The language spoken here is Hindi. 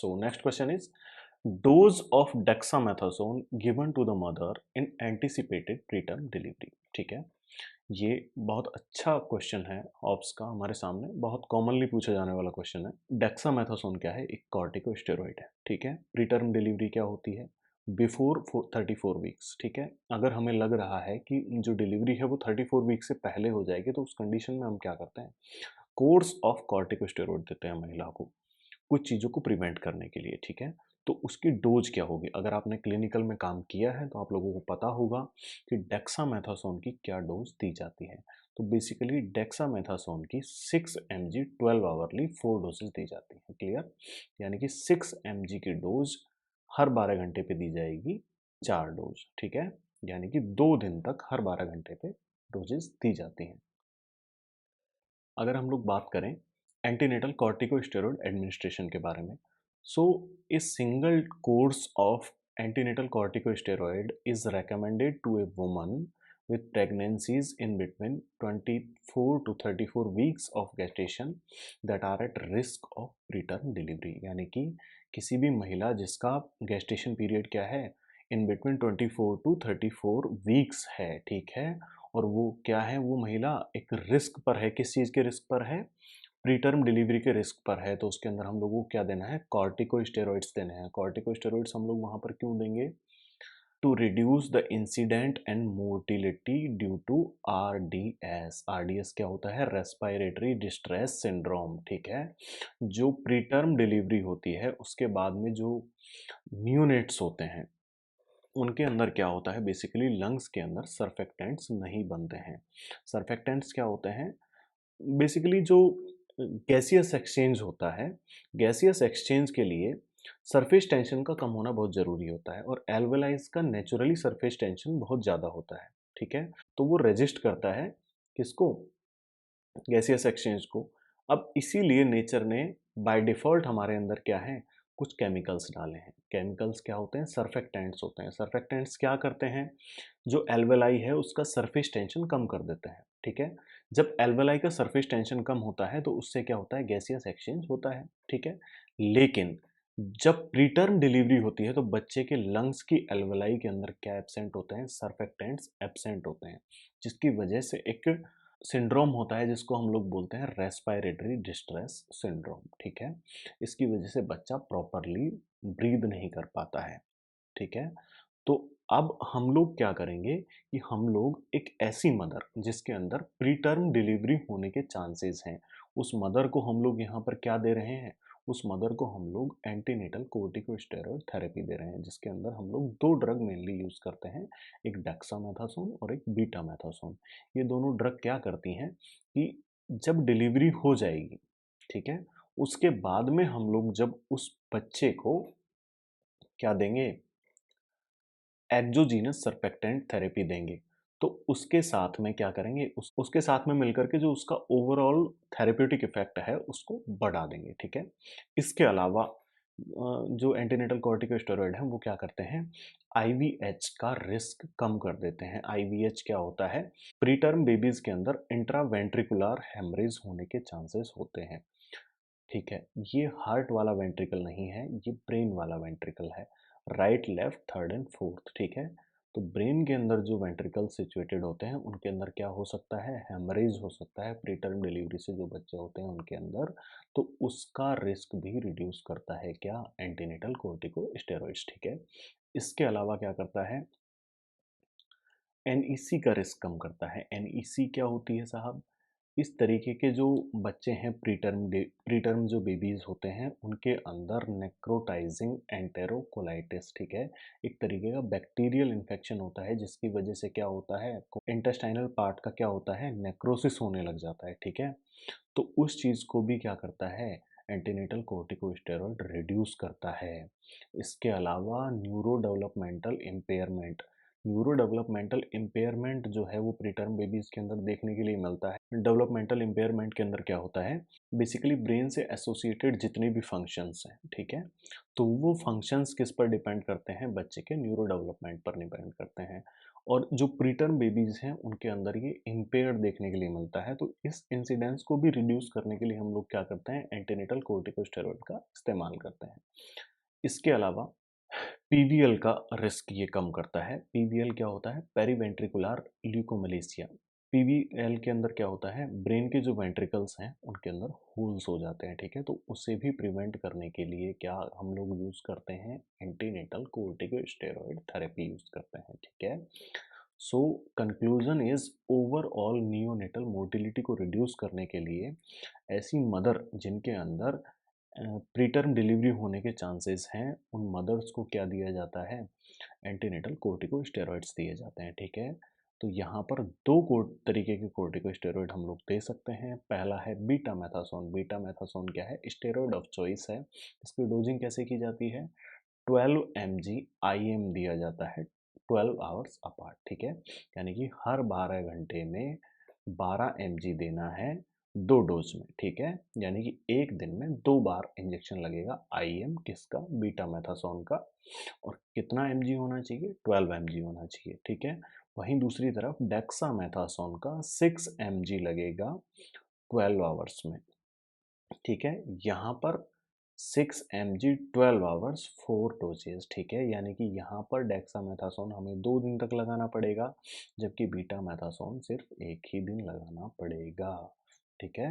So next question is dose of dexamethasone given to the mother in anticipated preterm delivery. ठीक है, ये बहुत अच्छा क्वेश्चन है ऑप्स का हमारे सामने, बहुत कॉमनली पूछा जाने वाला क्वेश्चन है। डेक्सामेथासोन क्या है? एक कॉर्टिकोस्टेरॉइड है, ठीक है। प्रीटर्म डिलीवरी क्या होती है? बिफोर 34 वीक्स, ठीक है। अगर हमें लग रहा है कि जो डिलीवरी है वो 34 वीक से पहले हो जाएगी, तो उस कंडीशन में हम क्या करते हैं? कोर्स ऑफ कॉर्टिकोस्टेरॉइड देते हैं महिला को कुछ चीज़ों को प्रिवेंट करने के लिए, ठीक है। तो उसकी डोज क्या होगी? अगर आपने क्लिनिकल में काम किया है तो आप लोगों को पता होगा कि डेक्सामेथासोन की क्या डोज दी जाती है। तो बेसिकली डेक्सामेथासोन की 6 mg 12 आवरली 4 डोजेस दी जाती हैं। क्लियर? यानी कि 6 mg की डोज हर 12 घंटे पे दी जाएगी, 4 डोज, ठीक है। यानी कि 2 दिन तक हर 12 घंटे पे डोजेस दी जाती हैं। अगर हम लोग बात करें एंटीनेटल कॉर्टिकोस्टेरॉइड एडमिनिस्ट्रेशन के बारे में, so a single course of antenatal corticosteroid is recommended to a woman with pregnancies in between 24 to 34 weeks of gestation that are at risk of preterm delivery। यानी कि किसी भी महिला जिसका gestation period क्या है, in between 24 to 34 weeks है, ठीक है। और वो क्या है, वो महिला एक रिस्क पर है। किस चीज़ के रिस्क पर है? प्रीटर्म डिलीवरी के रिस्क पर है। तो उसके अंदर हम लोगों को क्या देना है? कॉर्टिकोस्टेरॉइड्स देने हैं। कॉर्टिकोस्टेरॉइड्स हम लोग वहाँ पर क्यों देंगे? To reduce the incident and mortality due to RDS. RDS क्या होता है? रेस्पिरेटरी डिस्ट्रेस सिंड्रोम, ठीक है। जो प्रीटर्म डिलीवरी होती है उसके बाद में जो न्यूनेट्स होते हैं उनके अंदर क्या होता है? बेसिकली लंग्स के अंदर सर्फेक्टेंट्स नहीं बनते हैं। सर्फेक्टेंट्स क्या होते हैं? बेसिकली जो गैसियस एक्सचेंज होता है, गैसियस एक्सचेंज के लिए सरफेस टेंशन का कम होना बहुत ज़रूरी होता है और एल्वेलाइज का नेचुरली सरफेस टेंशन बहुत ज़्यादा होता है, ठीक है। तो वो रेजिस्ट करता है किसको? गैसियस एक्सचेंज को। अब इसीलिए नेचर ने बाय डिफ़ॉल्ट हमारे अंदर क्या है, कुछ केमिकल्स डाले हैं। केमिकल्स क्या होते हैं? सर्फेक्टेंट्स होते हैं। सर्फेक्टेंट्स क्या करते हैं? जो एल्वेलाई है उसका सरफेस टेंशन कम कर देते हैं, ठीक है। जब एल्वेलाई का सरफेस टेंशन कम होता है तो उससे क्या होता है? गैसियस एक्सचेंज होता है, ठीक है। लेकिन जब प्रीटर्म डिलीवरी होती है तो बच्चे के लंग्स की एल्वेलाई के अंदर क्या एब्सेंट होते हैं? सर्फेक्टेंट्स एब्सेंट होते हैं, जिसकी वजह से एक सिंड्रोम होता है जिसको हम लोग बोलते हैं रेस्पिरेटरी डिस्ट्रेस सिंड्रोम, ठीक है। इसकी वजह से बच्चा प्रॉपरली ब्रीद नहीं कर पाता है, ठीक है। तो अब हम लोग क्या करेंगे कि हम लोग एक ऐसी मदर जिसके अंदर प्री टर्म डिलीवरी होने के चांसेस हैं, उस मदर को हम लोग यहाँ पर क्या दे रहे हैं? उस मदर को हम लोग एंटीनेटल कोर्टिकोस्टेरॉइड थेरेपी दे रहे हैं, जिसके अंदर हम लोग 2 ड्रग मेनली यूज़ करते हैं, एक डेक्सामेथासोन और एक बीटामेथासोन। ये दोनों ड्रग क्या करती हैं कि जब डिलीवरी हो जाएगी, ठीक है? उसके बाद में हम लोग जब उस बच्चे को क्या देंगे? एक्सोजीनस सर्फेक्टेंट थेरेपी देंगे। तो उसके साथ में क्या करेंगे? उसके साथ में मिलकर के जो उसका ओवरऑल थेरेप्यूटिक इफ़ेक्ट है, उसको बढ़ा देंगे, ठीक है? इसके अलावा जो एंटीनेटल कॉर्टिकोस्टेरॉइड हैं, वो क्या करते हैं? आईवीएच का रिस्क कम कर देते हैं। आईवीएच क्या होता है? प्रीटर्म बेबीज़ के अंदर इंट्रावेंट्रिकुलर हेमरेज होने के चांसेस होते हैं, ठीक है। ये हार्ट वाला वेंट्रिकल नहीं है, ये ब्रेन वाला वेंट्रिकल है। Right, left, third and fourth, ठीक है। तो ब्रेन के अंदर जो वेंट्रिकल सिचुएटेड होते हैं उनके अंदर क्या हो सकता है? हेमरेज हो सकता है प्रीटर्म डिलीवरी से जो बच्चे होते हैं उनके अंदर। तो उसका रिस्क भी रिड्यूस करता है क्या? एंटीनेटल कोर्टिकोस्टेरॉइड्स, ठीक है। इसके अलावा क्या करता है? एनईसी का रिस्क कम करता है। एनईसी क्या होती है साहब? इस तरीके के जो बच्चे हैं प्रीटर्म जो बेबीज़ होते हैं उनके अंदर नेक्रोटाइजिंग एंटेरोकोलाइटिस, ठीक है। एक तरीके का बैक्टीरियल इन्फेक्शन होता है जिसकी वजह से क्या होता है? इंटेस्टाइनल पार्ट का क्या होता है? नेक्रोसिस होने लग जाता है, ठीक है। तो उस चीज़ को भी क्या करता है? एंटीनेटल कोर्टिकोस्टेरॉइड रिड्यूस करता है। इसके अलावा neuro developmental impairment, neuro developmental impairment जो है वो प्रीटर्म बेबीज के अंदर देखने के लिए मिलता है। डेवलपमेंटल इम्पेयरमेंट के अंदर क्या होता है, बेसिकली ब्रेन से एसोसिएटेड जितने भी फंक्शंस हैं, ठीक है, तो वो फंक्शंस किस पर डिपेंड करते हैं, बच्चे के न्यूरो डेवलपमेंट पर डिपेंड करते हैं। और जो प्रीटर्म बेबीज हैं उनके अंदर ये इम्पेयर्ड देखने के लिए मिलता है। तो इस इंसिडेंस को भी रिड्यूस करने के लिए हम लोग क्या करते हैं, एंटीनेटल कोर्टिकोस्टेरॉइड का इस्तेमाल करते हैं। इसके अलावा पीवीएल का रिस्क ये कम करता है। पीवीएल क्या होता है, पेरीवेंट्रिकुलर ल्यूकोमलेशिया। पीवीएल के अंदर क्या होता है, ब्रेन के जो वेंट्रिकल्स हैं उनके अंदर होल्स हो जाते हैं, ठीक है, तो उसे भी प्रिवेंट करने के लिए क्या हम लोग यूज करते हैं, एंटीनेटल कोर्टिकोस्टेरॉइड थेरेपी यूज करते हैं, ठीक है। So conclusion is, overall neonatal motility को रिड्यूस करने के लिए ऐसी मदर जिनके अंदर प्रीटर्म डिलीवरी होने के चांसेस हैं, उन मदर्स को क्या दिया जाता है, एंटीनेटल कोर्टिकोस्टेरॉइड्स दिए जाते हैं, ठीक है। तो यहाँ पर दो तरीके के कोर्टिकोस्टेरॉइड हम लोग दे सकते हैं। पहला है बीटा मैथासोन। बीटा मैथासोन क्या है, स्टेरॉइड ऑफ चॉइस है। इसकी डोजिंग कैसे की जाती है, 12 mg IM दिया जाता है 12 आवर्स अपार्ट, ठीक है, यानी कि हर 12 घंटे में 12 mg देना है, दो डोज में, ठीक है, यानी कि एक दिन में 2 बार इंजेक्शन लगेगा IM किसका, बीटा मैथासोन का। और कितना mg होना चाहिए, 12 mg होना चाहिए, ठीक है। वहीं दूसरी तरफ डेक्सा मैथासोन का 6 mg लगेगा 12 आवर्स में, ठीक है। यहाँ पर 6 mg 12 आवर्स 4 डोजेज, ठीक है, यानी कि यहाँ पर डेक्सामेथासोन हमें 2 दिन तक लगाना पड़ेगा, जबकि बीटा मैथासोन सिर्फ एक ही दिन लगाना पड़ेगा, ठीक है।